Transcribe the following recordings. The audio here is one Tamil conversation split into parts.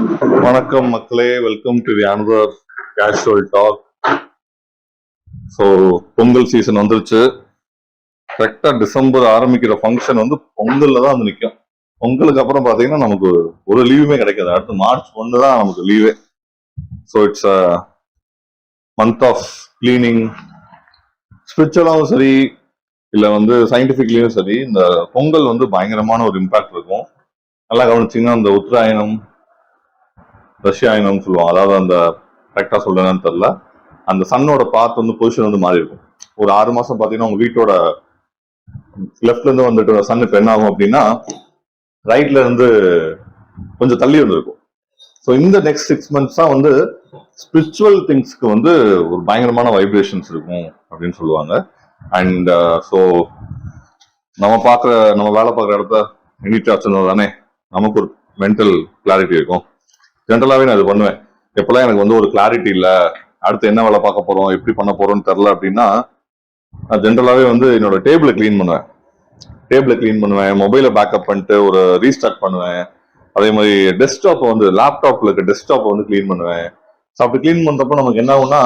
வணக்கம் மக்களே, welcome to another casual talk. So Pongal season வந்துருச்சு. கரெக்டா டிசம்பர் ஆரம்பிக்கிற ஃபங்க்ஷன் வந்து பொங்கல்ல தான் வந்து நிற்கும். பொங்கலுக்கு அப்புறம் பார்த்தீங்கன்னா நமக்கு ஒரு லீவுமே கிடைக்காது. அடுத்து மார்ச் 1 தான் நமக்கு லீவே. So it's a month of cleaning. ஸ்பிரிச்சுவலாகவும் சரி, இல்லை வந்து சயின்டிஃபிக்லியும் சரி, இந்த பொங்கல் வந்து பயங்கரமான ஒரு இம்பாக்ட் இருக்கும். நல்லா கவனிச்சிங்கன்னா அந்த உத்தராயணம், ரஷ்யாயணம் சொல்லுவாங்க. அதாவது அந்த கரெக்டாக சொல்றேன்னு தெரியல, அந்த சன்னோட பாத் வந்து பொசிஷன் வந்து மாறி இருக்கும். ஒரு 6 மாசம் பார்த்தீங்கன்னா உங்க வீட்டோட லெஃப்ட்ல இருந்து வந்துட்டு சன் இப்போ என்ன ஆகும் அப்படின்னா ரைட்ல இருந்து கொஞ்சம் தள்ளி வந்துருக்கும். ஸோ இந்த நெக்ஸ்ட் 6 months தான் வந்து ஸ்பிரிச்சுவல் திங்ஸ்க்கு வந்து ஒரு பயங்கரமான வைப்ரேஷன்ஸ் இருக்கும் அப்படின்னு சொல்லுவாங்க. அண்ட் ஸோ நம்ம வேலை பார்க்குற இடத்த நீட்டா வச்சிருந்தா தானே நமக்கு ஒரு மென்டல் கிளாரிட்டி இருக்கும். ஜென்ரலாகவே நான் இது பண்ணுவேன். எப்பெல்லாம் எனக்கு வந்து ஒரு கிளாரிட்டி இல்லை, அடுத்து என்ன வேலை பார்க்க போறோம், எப்படி பண்ண போறோம்னு தெரில அப்படின்னா, நான் ஜென்ரலாகவே வந்து என்னோட டேபிளை கிளீன் பண்ணுவேன். மொபைலை பேக்கப் பண்ணிட்டு ஒரு ரீஸ்டார்ட் பண்ணுவேன். அதே மாதிரி டெஸ்க்டாப்பை வந்து லேப்டாப்ல இருக்க டெஸ்க்டாப்பை வந்து கிளீன் பண்ணுவேன். ஸோ அப்படி கிளீன் பண்றப்ப நமக்கு என்ன ஆகும்னா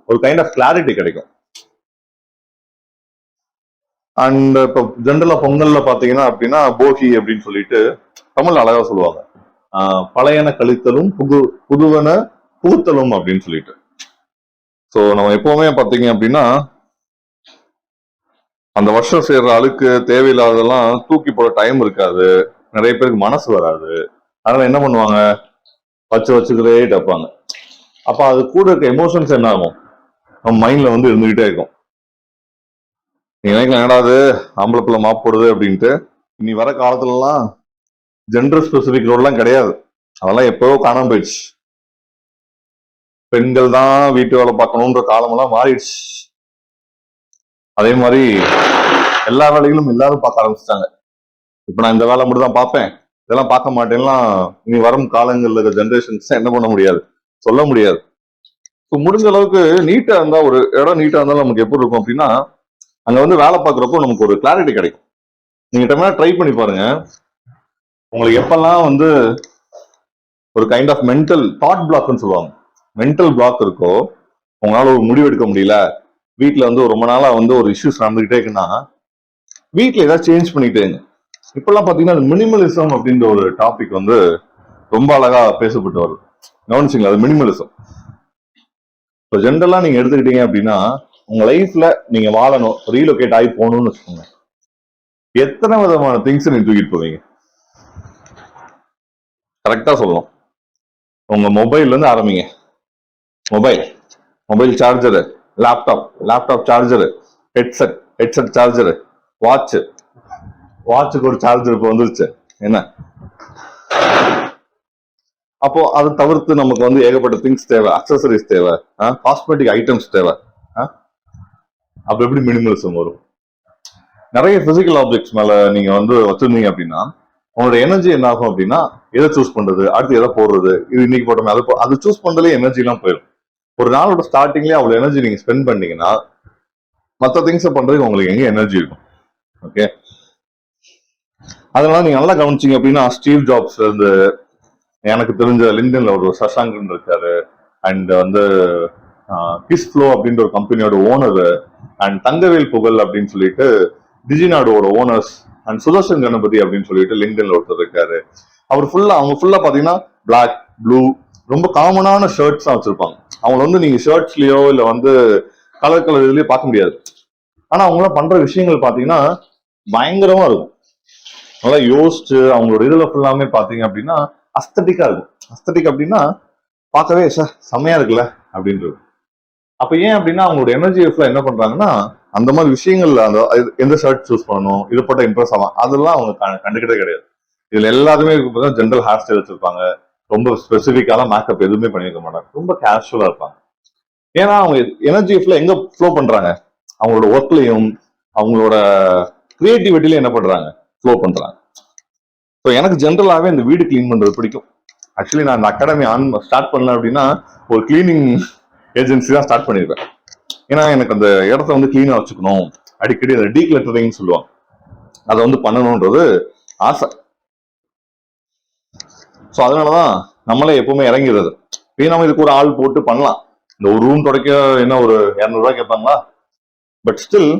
ஒரு கைண்ட் ஆஃப் கிளாரிட்டி கிடைக்கும். அண்ட் இப்போ ஜென்ரலா பொங்கல்ல பாத்தீங்கன்னா அப்படின்னா போகி அப்படின்னு சொல்லிட்டு தமிழ் அழகா சொல்லுவாங்க, பழையன கழித்தலும் புதுவன புகுத்தலும் அப்படின்னு சொல்லிட்டு. ஸோ நம்ம எப்பவுமே பார்த்தீங்க அப்படின்னா அந்த வருஷம் செய்யற அழுக்கு தேவையில்லாததெல்லாம் தூக்கி போட டைம் இருக்காது, நிறைய பேருக்கு மனசு வராது. அதனால என்ன பண்ணுவாங்க, வச்சுக்கிட்டே டப்பாங்க. அப்ப அது கூட இருக்க எமோஷன்ஸ் என்ன ஆகும், நம்ம மைண்ட்ல வந்து இருந்துகிட்டே இருக்கும். நீங்க நினைக்கலாம் என்னடாது ஆம்பளை பிள்ளை மாப் போடுது அப்படின்ட்டு. இனி வர காலத்துலலாம் ஜெண்டர் ஸ்பெசிபிக் ரோல்லாம் கிடையாது, அதெல்லாம் எப்பவோ காணாம போயிடுச்சு. பெண்கள் தான் வீட்டு வேலை பார்க்கணுன்ற காலமெல்லாம் மாறிடுச்சு. அதே மாதிரி எல்லா வேலைகளும் எல்லாரும் பார்க்க ஆரம்பிச்சிட்டாங்க. இப்ப நான் இந்த வேலை மட்டும் தான் பார்ப்பேன், இதெல்லாம் பார்க்க மாட்டேன்னா இனி வரும் காலங்கள்ல இருக்க ஜென்ரேஷன்ஸ் என்ன பண்ண முடியாது, சொல்ல முடியாது. முடிஞ்ச அளவுக்கு நீட்டா இருந்தா, ஒரு இடம் நீட்டா இருந்தாலும் நமக்கு எப்படி இருக்கும் அப்படின்னா அங்க வந்து வேலை பார்க்குறப்போ நமக்கு ஒரு கிளாரிட்டி கிடைக்கும். நீங்க ட்ரை பண்ணி பாருங்க. உங்களுக்கு எப்பெல்லாம் வந்து ஒரு கைண்ட் ஆஃப் மென்டல் தாட் பிளாக்னு சொல்லுவாங்க, மென்டல் பிளாக் இருக்கோ, உங்களால ஒரு முடிவு எடுக்க முடியல, வீட்டுல வந்து ரொம்ப நாளா வந்து ஒரு இஷ்யூஸ் நடந்துகிட்டே இருக்குன்னா வீட்டுல ஏதாவது சேஞ்ச் பண்ணிட்டேங்க. இப்பெல்லாம் பாத்தீங்கன்னா மினிமலிசம் அப்படின்ற ஒரு டாபிக் வந்து ரொம்ப அழகா பேசப்பட்டு வருது. கவனிச்சிங்களா? அது மினிமலிசம். இப்போ ஜென்ரலா நீங்க எடுத்துக்கிட்டீங்க அப்படின்னா உங்க லைஃப்ல நீங்க வாழணும், ரீலோகேட் ஆகி போகணும்னு வச்சுக்கோங்க, எத்தனை விதமான திங்ஸ் நீங்க தூக்கிட்டு போவீங்க? கரெக்டா சொல்லணும். உங்க மொபைல்ல இருந்து ஆரம்பிங்க. Mobile charger, laptop charger, headset charger, வாட்சுக்கு ஒரு சார்ஜர் இப்போ வந்துருச்சு என்ன. அப்போ அதை தவிர்த்து நமக்கு வந்து ஏகப்பட்ட திங்ஸ் தேவை, அக்சசரிஸ் தேவை, காஸ்மெட்டிக் ஐட்டம்ஸ் தேவை. அப்ப எப்படி மினிமலிசம் வரும்? நிறைய பிசிக்கல் ஆப்ஜெக்ட்ஸ் மேல நீங்க வந்து வச்சிருந்தீங்க அப்படின்னா உங்களோட எனர்ஜி என்ன ஆகும் அப்படின்னா, எதை சூஸ் பண்றது, அடுத்து எதை போடுறது, இது இன்னைக்கு போட்டோமே அது சூஸ் பண்றதுல எனர்ஜி எல்லாம் போயிடும். ஒரு நாளோட ஸ்டார்டிங்லேயே அவ்வளவு எனர்ஜி நீங்க ஸ்பெண்ட் பண்ணீங்கன்னா மற்ற திங்ஸை பண்றதுக்கு உங்களுக்கு எங்க எனர்ஜி இருக்கும்? ஓகே, அதனால நீங்க நல்லா கவனிச்சீங்க அப்படின்னா ஸ்டீவ் ஜாப்ஸ்ல இருந்து எனக்கு தெரிஞ்ச லிங்க்டின்ல ஒரு சஷாங்கன் இருக்காரு, அண்ட் வந்து கிஸ் ஃப்ளோ அப்படின்ற ஒரு கம்பெனியோட ஓனர், அண்ட் தங்கவேல் புகழ் அப்படின்னு சொல்லிட்டு டிஜிநாடோட ஓனர்ஸ், அண்ட் சுதர்ஷன் கணபதி அப்படின்னு சொல்லிட்டு லிங்க்டின்ல ஒருத்தர் இருக்காரு. அவங்க ஃபுல்லா பாத்தீங்கன்னா பிளாக், ப்ளூ, ரொம்ப காமனான ஷர்ட்ஸ் தான் வச்சிருப்பாங்க. அவங்க வந்து நீங்க ஷர்ட்ஸ்லயோ இல்ல வந்து கலர் இதுலயோ பார்க்க முடியாது. ஆனா அவங்க பண்ற விஷயங்கள் பாத்தீங்கன்னா பயங்கரமா இருக்கும். நல்லா யோசிச்சு அவங்களோட இதுல ஃபுல்லாமே பாத்தீங்க அப்படின்னா அஸ்தட்டிக்கா இருக்கும். அஸ்தட்டிக் அப்படின்னா பார்க்கவே செம்மையா இருக்குல்ல அப்படின்றது. அப்ப ஏன் அப்படின்னா அவங்களோட எனர்ஜி என்ன பண்றாங்கன்னா அந்த மாதிரி விஷயங்கள்ல அந்த எந்த ஷர்ட் சூஸ் பண்ணணும், இது போட்ட இம்ப்ரெஸ் ஆகும், அதெல்லாம் அவங்க கண்டுக்கிட்டே கிடையாது. இதுல எல்லாருமே ஜென்ரல் ஹேர் ஸ்டைல் வச்சிருப்பாங்க, ரொம்ப ஸ்பெசிபிக்கான மேக்கப் எதுவுமே பண்ணிருக்க மாட்டாங்க, ரொம்ப கேஷுவலா இருப்பாங்க. ஏன்னா அவங்க எனர்ஜி எங்க ஃப்ளோ பண்றாங்க, அவங்களோட ஒர்க்லயும் அவங்களோட கிரியேட்டிவிட்டிலையும் என்ன பண்றாங்க, ஃப்ளோ பண்றாங்க. ஸோ எனக்கு ஜென்ரலாகவே இந்த வீடு கிளீன் பண்றது பிடிக்கும். ஆக்சுவலி நான் இந்த அகாடமி ஸ்டார்ட் பண்ணல அப்படின்னா ஒரு கிளீனிங் ஏஜென்சி தான் ஸ்டார்ட் பண்ணிருப்பேன். ஏன்னா எனக்கு அந்த இடத்த வந்து கிளீனா வச்சுக்கணும், அடிக்கடி அதை டீக்ளட்டரிங் சொல்லுவாங்க, அதை வந்து பண்ணணும்ன்றது ஆசை. ஸோ அதனாலதான் நம்மளே எப்பவுமே இறங்கிறது. இப்போ நம்ம இதுக்கு ஒரு ஆள் போட்டு பண்ணலாம். இந்த ஒரு ரூம் துடைக்க என்ன ஒரு 200 ரூபாய் கேட்பாங்களா? பட் ஸ்டில்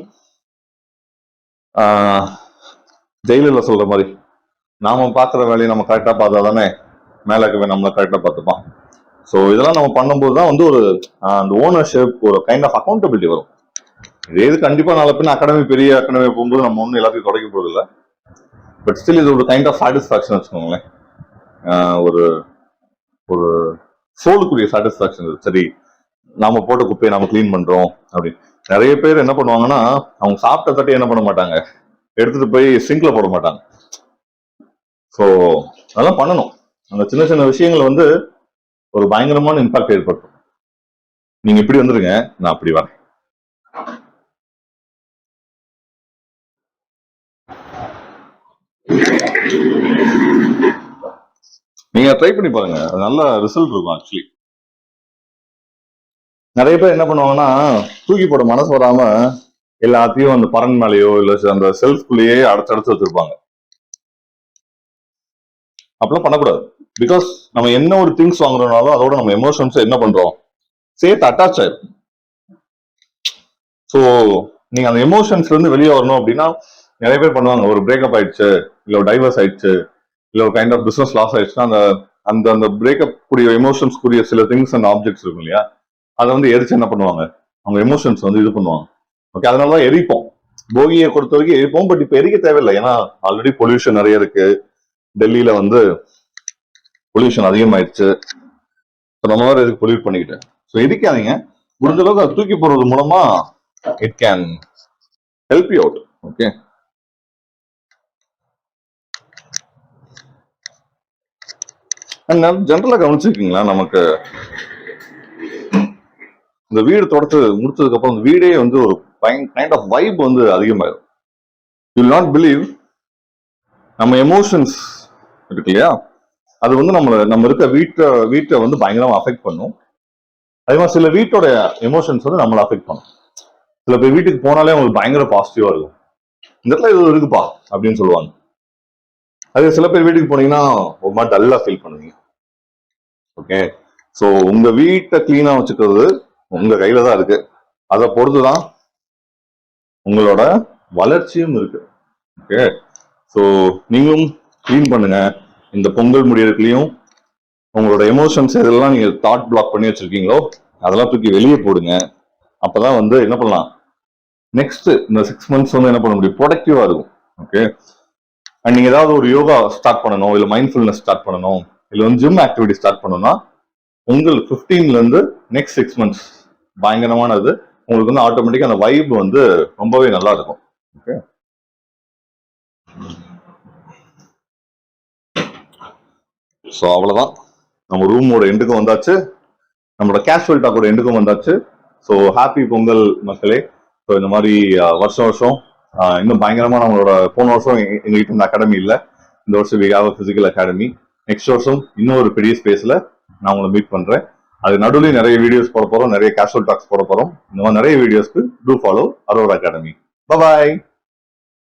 ஜெயிலில் சொல்ற மாதிரி நாம பாக்குற வேலையை நம்ம கரெக்டா பார்த்தா தானே மேல இருக்கவே நம்மள கரெக்டா பார்த்துப்பான். ஸோ இதெல்லாம் நம்ம பண்ணும்போது தான் வந்து ஒரு அந்த ஓனர்ஷிப், ஒரு கைண்ட் ஆஃப் அக்கௌண்டபிலிட்டி வரும். இது கண்டிப்பா நாளை பின்ன அகாடமி, பெரிய அகாடமி போகும்போது நம்ம ஒன்றும் எல்லாத்தையும் தொடக்க போறது இல்லை. பட் ஸ்டில் இது ஒரு கைண்ட் ஆஃப் சாட்டிஸ்ஃபேக்ஷன் வச்சுக்கோங்களேன். ஒரு ஒரு சோலுக்குரிய சாட்டிஸ்ஃபேக்ஷன். சரி, நாம போட்ட குப்பையை நாம கிளீன் பண்றோம் அப்படின்னு. நிறைய பேர் என்ன பண்ணுவாங்கன்னா, அவங்க சாப்பிட்ட தட்டை என்ன பண்ண மாட்டாங்க, எடுத்துட்டு போய் சிங்க்ல போட மாட்டாங்க. ஸோ அதெல்லாம் பண்ணணும். அந்த சின்ன சின்ன விஷயங்கள் வந்து ஒரு பயங்கரமான இம்பாக்ட் ஏற்படுத்தும். நீங்க இப்படி வந்துருங்க, நான் அப்படி வரேன். நீங்க ட்ரை பண்ணி பாருங்க, நல்ல ரிசல்ட் இருக்கும். ஆக்சுவலி நிறைய பேர் என்ன பண்ணுவாங்கன்னா, தூக்கி போட மனசு வராம எல்லாத்தையும் அந்த பரன் மேலேயோ இல்ல அந்த செல்ஃப்குள்ளேயே அடைச்சடைச்சு வச்சிருப்பாங்க. அப்படிலாம் பண்ணக்கூடாது. பிகாஸ் நம்ம என்ன ஒரு திங்ஸ் வாங்குறோம்னாலும் அதோட நம்ம எமோஷன்ஸ் என்ன பண்றோம், சேர்த்து அட்டாச் ஆயிடும். ஸோ நீங்க அந்த எமோஷன்ஸ்ல இருந்து வெளியே வரணும் அப்படின்னா, நிறைய பேர் பண்ணுவாங்க, ஒரு பிரேக்கப் ஆயிடுச்சு, இல்ல ஒரு டைவர்ஸ் ஆயிடுச்சு, இல்ல ஒரு கைண்ட் ஆஃப் பிசினஸ் லாஸ் ஆயிடுச்சுன்னா அந்த அந்த அந்த பிரேக்கப் கூடிய எமோஷன்ஸ் கூடிய சில திங்ஸ் அண்ட் ஆப்ஜெக்ட்ஸ் இருக்கும் இல்லையா, அதை வந்து எரிச்சு என்ன பண்ணுவாங்க, அவங்க எமோஷன்ஸ் வந்து இது பண்ணுவாங்க. ஓகே, அதனாலதான் எரிப்போம். போகியை பொறுத்த வரைக்கும் எரிப்போம். பட் இப்ப எரிக்க தேவையில்லை, ஏன்னா ஆல்ரெடி பொல்யூஷன் நிறைய இருக்கு. டெல்லியில வந்து பொல்யூஷன் அதிகமாயிடுச்சு. நம்ம வேற எதுக்கு பொல்யூட் பண்ணிக்கிட்டு. ஸோ எரிக்காதீங்க. முடிஞ்ச அளவுக்கு அதை தூக்கி போடுறது மூலமா it can help you out. Okay, ஜென்ரலா கவனிச்சிருக்கீங்களா, நமக்கு இந்த வீடு தொடச்சு முடிச்சதுக்கு அப்புறம் இந்த வீடே வந்து ஒரு கைண்ட் ஆஃப் வைப் வந்து அதிகமாயிடும். யூ வில் நாட் பிலீவ், நம்ம எமோஷன்ஸ் இருக்கு இல்லையா, அது வந்து நம்ம இருக்க வீட்டை வந்து பயங்கரமா அஃபெக்ட் பண்ணும். அதே மாதிரி சில வீட்டோட எமோஷன்ஸ் வந்து நம்மளை அஃபெக்ட் பண்ணும். சில பேர் வீட்டுக்கு போனாலே அவங்களுக்கு பயங்கர பாசிட்டிவா இருக்கும், இந்த இடத்துல இது இருக்குப்பா அப்படின்னு சொல்லுவாங்க. அதே சில பேர் வீட்டுக்கு போனீங்கன்னா ஒரு மாதிரி டல்லா ஃபீல் பண்ணுவீங்க. ஓகே, ஸோ உங்க வீட்டை கிளீனா வச்சுக்கிறது உங்க கையில தான் இருக்கு. அதை பொறுத்துதான் உங்களோட வளர்ச்சியும் இருக்கு. ஓகே, ஸோ நீங்களும் கிளீன் பண்ணுங்க. இந்த பொங்கல் முடியறதுலயும் உங்களோட எமோஷன்ஸ் எதெல்லாம் நீங்க தாட் பிளாக் பண்ணி வச்சிருக்கீங்களோ அதெல்லாம் தூக்கி வெளியே போடுங்க. அப்பதான் வந்து என்ன பண்ணலாம், நெக்ஸ்ட் இந்த 6 months வந்து என்ன பண்ண முடியும், ப்ரொடக்டிவா இருக்கும். ஓகே, அண்ட் நீங்க ஏதாவது ஒரு யோகா ஸ்டார்ட் பண்ணணும், இல்ல மைண்ட்ஃபுல்னஸ் ஸ்டார்ட் பண்ணணும், இல்ல வந்து ஜிம் ஆக்டிவிட்டி ஸ்டார்ட் பண்ணணும்னா உங்களுக்கு 15ல இருந்து நெக்ஸ்ட் 6 months பயங்கரமானது. உங்களுக்கு வந்து ஆட்டோமேட்டிக்கா அந்த வைப் வந்து ரொம்பவே நல்லா இருக்கும். ஓகே, ஸோ அவ்வளவுதான். நம்ம ரூமோட எண்டுக்கும் வந்தாச்சு, நம்மளோட கேஷுவல் டாக்கோட எண்டுக்கும் வந்தாச்சு. ஸோ ஹாப்பி பொங்கல் மக்களே. ஸோ இந்த மாதிரி வருஷம் வருஷம் இன்னும் பயங்கரமா நம்மளோட போன வருஷம் எங்ககிட்ட இந்த அகாடமி இல்லை, இந்த வருஷம் we have physical academy. Next வருஷம் இன்னும் ஒரு பெரிய ஸ்பேஸ்ல நான் உங்களை மீட் பண்றேன். அது நடுவில் நிறைய வீடியோஸ் போட போறோம், நிறைய கேஷுவல் டாக்ஸ் போட போறோம். இந்த மாதிரி நிறைய வீடியோஸ்க்கு டூ ஃபாலோ அரோரா அகாடமி. பாய்.